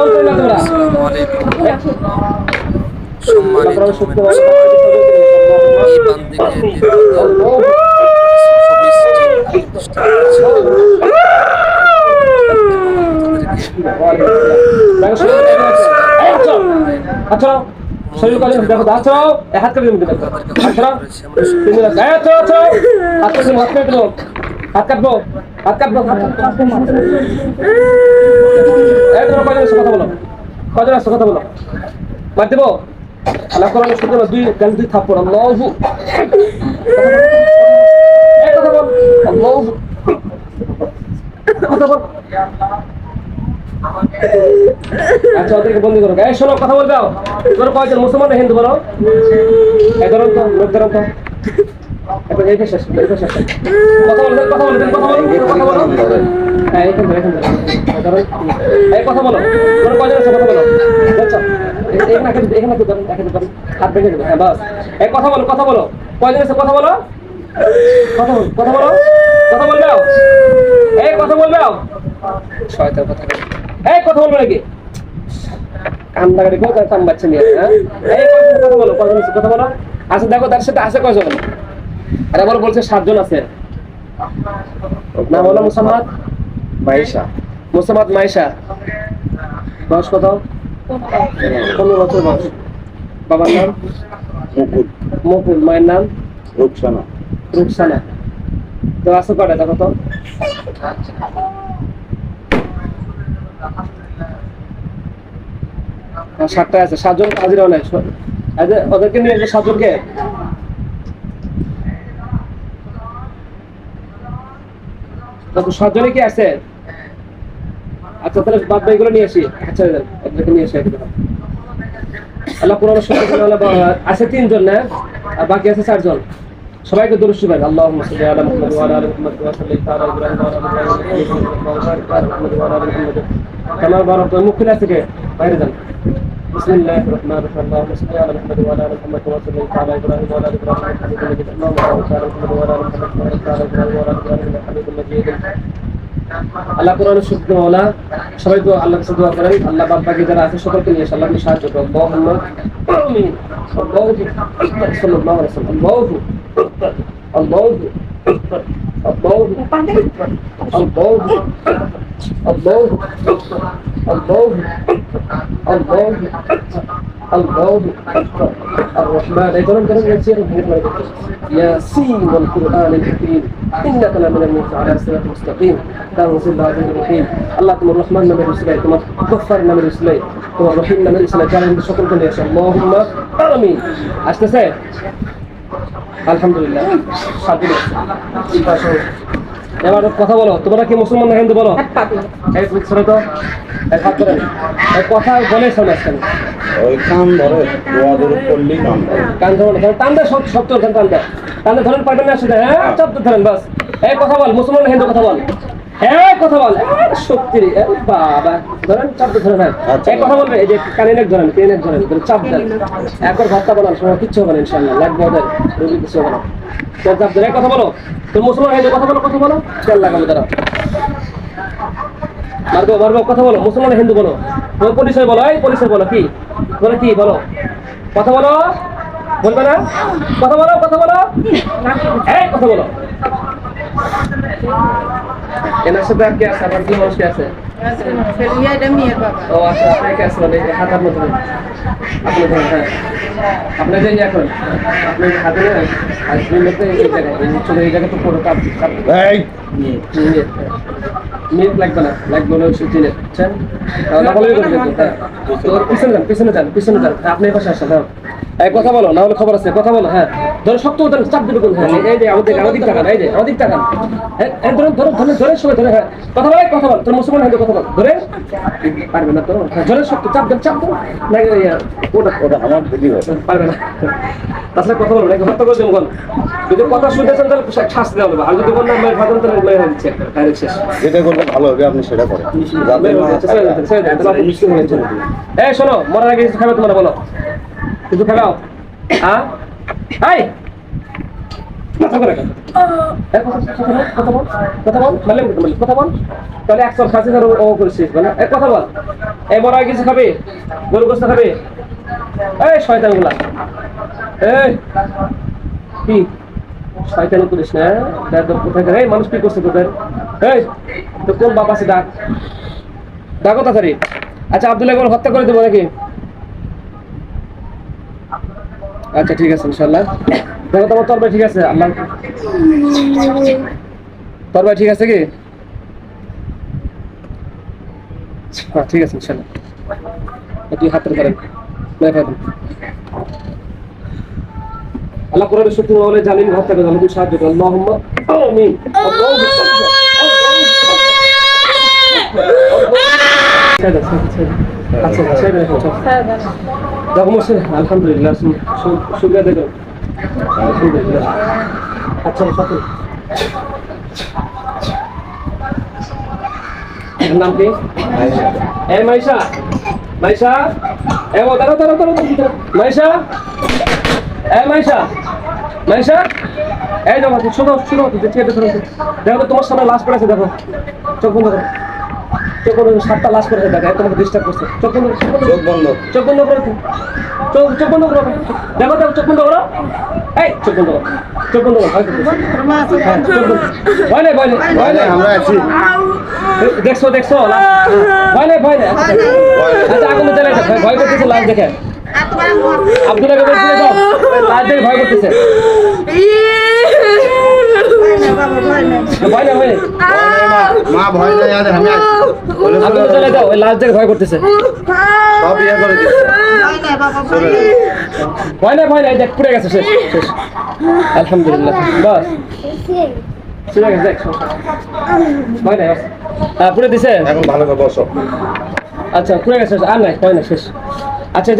আসসালামু আলাইকুম সম্মানিত এই বান্দিকে আচ্ছা শরীর কালে দেখো আচ্ছা হাত করে দিতে দেখো আচ্ছা তিন মিনিট আচ্ছা আচ্ছা হাত করে হাত করে দাও হাত কাটবো এই তোমরা কয়জন কথা বলো কথা বলো মার দেবো আল্লাহ কোরআন শুনতে না দুই থাপ্পড় আল্লাহু এই কথা বল আল্লাহু কথা বল আচ্ছা ওদেরকে বন্দি করো এই শোনো কথা বলবে তোর কয়জন মুসলমান না হিন্দু বলো এই ধরুন তো লোক ধরুন তো এখন এই শেষ কথা বলো হ্যাঁ এখান এই কথা বলো তোর কয়জন আছে কথা বলো আচ্ছা এখানে তো ধরুন হাত ভেঙে দেবে হ্যাঁ বাস এই কথা বলো কয়জন আছে কথা বলো কথা বলবে এই কথা বলবে শয়তান কথা এই কথা বলবে নাকি কান লাগাড়ি কেউ কান বাচ্চা নিয়ে এই কথা বলো কয়জন আছে কথা বলো আচ্ছা দেখো তার সাথে আছে কয়জন আর আবার বলছে 7 জন আছে নাম হলো মুসাম্মাদ মাইশা বয়স কত 15 বছর বয়স বাবার নাম মুকুল মায়ের নাম রুকসানা তো আছে কয়টা দেখো তো সাতটা আছে 7 জন কাজিরাও নাই ওদেরকে নিয়ে 7 জনকে কত 7 জনে কি আছে আচ্ছা তাহলে বাদ বাকিগুলো নিয়ে আসি আচ্ছা ওদেরকে নিয়ে আসি আল্লাহ কোরআন আছে 3 জন না আর বাকি আছে 4 জন সবাইকে দরুদ শিখাই আল্লাহুম্মা সাল্লি আলা মুহাম্মাদ ওয়া আলা আলি মুহাম্মাদ ওয়া সাল্লি আলা ইব্রাহিম ওয়া আলা আলি মুহাম্মাদ কামা বারাকতা মুখে আছে কে বাইরে যান বিসমিল্লাহির রহমানির রহিম আল্লাহুম্মা সাল্লি আলা মুহাম্মাদ ওয়া আলা আলি মুহাম্মাদ ওয়া সাল্লি আলা ইব্রাহিম ওয়া আলা আলি ইব্রাহিম হামিদুল মাজিদ আল্লাহুম্মা বারিক আলা মুহাম্মাদ ওয়া আলা আলি মুহাম্মাদ ওয়া বারিক আলা ইব্রাহিম ওয়া আলা আলি ইব্রাহিম হামিদুল মাজিদ আল্লাহ কোরআনের শুকর ওয়ালা সবাই তো আল্লাহর কাছে দোয়া করেন আল্লাহ বাদ বাকি যারা আছে সকলকে নিয়ে আল্লাহকে সাহায্য করুন আল্লাহুম্মা আমিন আল্লাহু সাল্লাল্লাহু আলাইহি ওয়াসাল্লাম الله الرحمن يقولون كلام يسير ياسين والقرآن الحكيم إنك لمن المرسلين على صراط مستقيم تنزيل العزيز الرحيم الله تمر الرحمن نبي رسوله تمر كفر نبي رسوله تمر الرحيم نبي رسوله كان بشكر كل يا اللهم آمين أشتسي الحمد لله এবার কথা বলো তোমরা কি মুসলমান না হিন্দু বলো এই ছোট তো এক হাত ধরে এই কথা বলে শোনাচ্ছেন ওই কান ধরে দোয়া ধরে করলেই কান ধরে টান দেয় সব তো টান দেয় ধরেন পারবেন না সেটা হ্যাঁ সব তো ধরেন বাস এই কথা বল মুসলমান না হিন্দু কথা বল হ্যাঁ কথা বল সত্যি বাবা ধরেন চাপ ধরেন হ্যাঁ এই কথা বলবে এই যে কানে নেক ধরেন পেনে ধরেন চাপ দেন একবার ভাতটা বানান সময় কিচ্ছু হবে না ইনশাআল্লাহ লাগবে ওদের রোগী কিছু হবে না চাপ ধরে কথা বলো তো মুসলমান হিন্দু কথা বলো খেয়াল লাগাবো তারা মারবো কথা বলো মুসলমান হিন্দু বলো ওই পরিচয় বলো এই পরিচয় বলো কি বলো কথা বলো বলবে না কথা বলো এই কথা বলো এনার সাথে আর কে আছে আবার কি মানুষ কে আছে ও আচ্ছা আপনি কে আছেন হাতার মতো আপনি ধরেন হ্যাঁ আপনি যাই এখন আপনি হাতে নেন আর দুই লোকে এই জায়গায় এই জায়গায় তো পুরো কাপ মিনিট লাগবে না লাগবে না ওষুধ চিনে বুঝছেন তোর পিছনে যান আপনি এই পাশে আসেন হ্যাঁ এই কথা বলো না হলে খবর আছে কথা বলো হ্যাঁ ধরো শক্ত ধরে চাপ দিবে কোন এই যে আমাদের টাকা এই যে আমাদের টাকা হ্যাঁ ধরে সবাই ধরে হ্যাঁ কথা বল তোর মুসলমান হয়তো কথা বল ধরে পারবে না তো ধরে শক্ত চাপ না ওটা আমার বুদ্ধি পারবে না তাছাড়া কথা বলবো নাকি হত্যা করে দেবো যদি কথা শুনতেছেন তাহলে শাস্তি দেওয়া হবে আর যদি বললাম মেয়ের ভাজন তাহলে মেয়ে হয়ে দিচ্ছে ডাইরেক্ট শেষ যেটা করলে ভালো হবে আপনি সেটা করেন এই শোনো মরার আগে কিছু খাবে তোমরা বলো কিছু খাও হ্যাঁ এই কথা বল তাহলে 100 খাসি ধরো ও করেছিস বলে কথা বল এই বড় কিছু খাবে, গরু গোস্ত খাবে? এই শয়তান গুলা, এই কি শয়তানি করিস না? কোথায় এই মানুষ কি করছে তোদের? এই তো কোন বাপ আছে? ডাক ডাকো তাড়াতাড়ি। আচ্ছা আব্দুল্লাহ কেবল হত্যা করে দেবো নাকি? আচ্ছা ঠিক আছে ইনশাল্লাহ। দেখো তোমার তরবারি ঠিক আছে? আল্লাহ তরবারি ঠিক আছে কি? হ্যাঁ ঠিক আছে ইনশাল্লাহ। তুই হাত করেন আল্লাহ কোরআনের সত্যি বলে জালিম হত্যা করে আমাদের সাহায্য করুন। আল্লাহুম্মা আমিন। আচ্ছা দেখো মোসে আলহামদুলিল্লাহ শুকরিয়া দেখো আলহামদুলিল্লাহ। আচ্ছা সাথে নাম কি? এ মাইশা, মাইশা এ ও দাঁড়াও দাঁড়াও দাঁড়াও মাইশা, এ মাইশা, মাইশা এই দেখো শোনো শোনো দেখো তো তোমার সামনে লাশ পড়েছে। দেখো চোখ বন্ধ করো, চোখ বন্ধ। 7টা লাশ পড়েছে। দেখো তোমাকে ডিস্টার্ব করছে। চোখ বন্ধ, চোখ বন্ধ। চোখ বন্ধ করো, চোখ বন্ধ করো। দেখো দেখো চোখ বন্ধ করো। এই চোখ বন্ধ করো, চোখ বন্ধ করো। হ্যাঁ চোখ বন্ধ। ভয় নেই ভয় নেই ভয় নেই, আমরা আছি। দেখছো দেখছো ভয় নেই ভয় নেই। আচ্ছা আগুন জ্বালে ভয় করতেছে লাশ দেখে। আব্দুল্লাহকে বলছিলে যাও, লাশ দেখে ভয় করতেছে। ভয় নেই ভয় নেই মা ভয় নাই, আরে আমি আছি। আগুন জ্বালে যাও, ওই লাশ দেখে ভয় করতেছে। সব ইয়ে করে দিচ্ছে। ভয় নেই ভয় নেই, দেখ পুড়ে গেছে শেষ শেষ আলহামদুলিল্লাহ। বাস ঠিক আছে দেখ ভয় নেই পুড়ে দিছে। এখন ভালো করে বসো। আচ্ছা পুড়ে গেছে আর নাই ভয় নেই শেষ। আচ্ছা